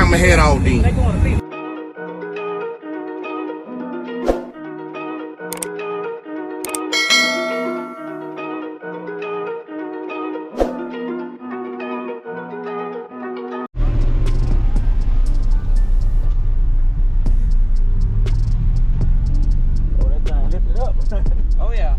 I'ma head out then. They going to be. Oh yeah.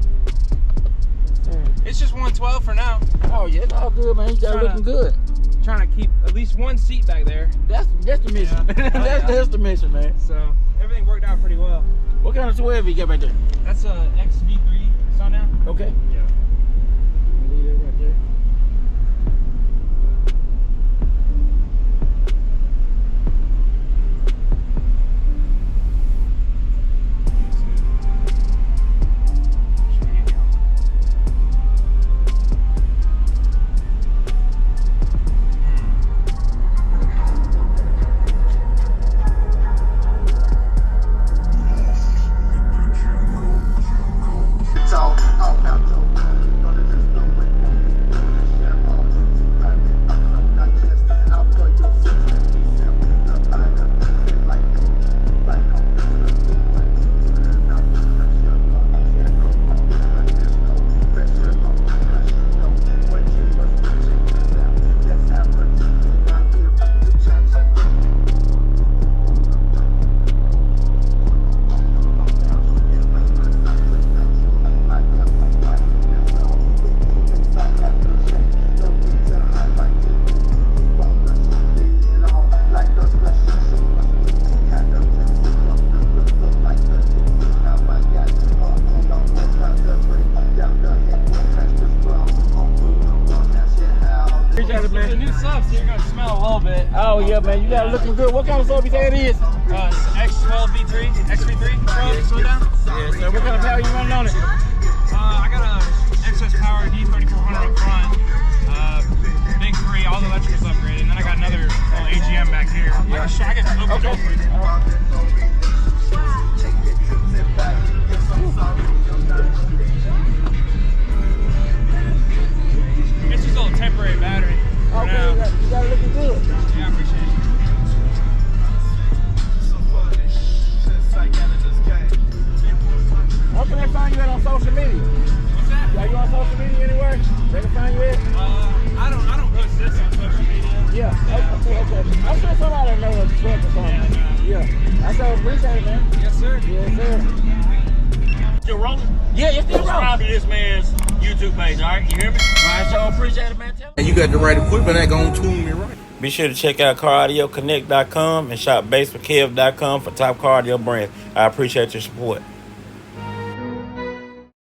It's just 112 for now. Oh yeah, it's all good, man. You got looking good. Trying to keep at least one seat back there. That's the mission. Yeah. That's the mission, man. So everything worked out pretty well. What kind of 12 you got back there? That's a XV3 Sundown. Okay. Yeah. Leave it right there. The new sub, so you're gonna smell a little bit. Oh yeah, man. You got it looking good. What kind of sub you say it is? X12V3, XV3 Sundown. Yeah, so what kind of power you running on it? I got a excess power D3400 up front. Big 3, all the electricals upgraded, and then I got another AGM back here. Yeah. I guess open Okay. for you. It's just a little temporary battery for Okay, now. you got it looking good. Yeah, I appreciate it. How can they find you at on social media? What's that? Are you on social media anywhere? They can find you at? I don't post this on social media. Yeah. Okay. I'm sure somebody knows what's truck or something. Yeah. I so appreciate it, man. Yes, sir. Yes, sir. Still rolling? Yeah, it's still Subscribe to this man's YouTube page, all right? You hear me? I so appreciate it, man. And you got the right equipment that gonna tune me right. Be sure to check out CarAudioConnect.com and shop BASSWITHKEV.com for top car audio brands. I appreciate your support.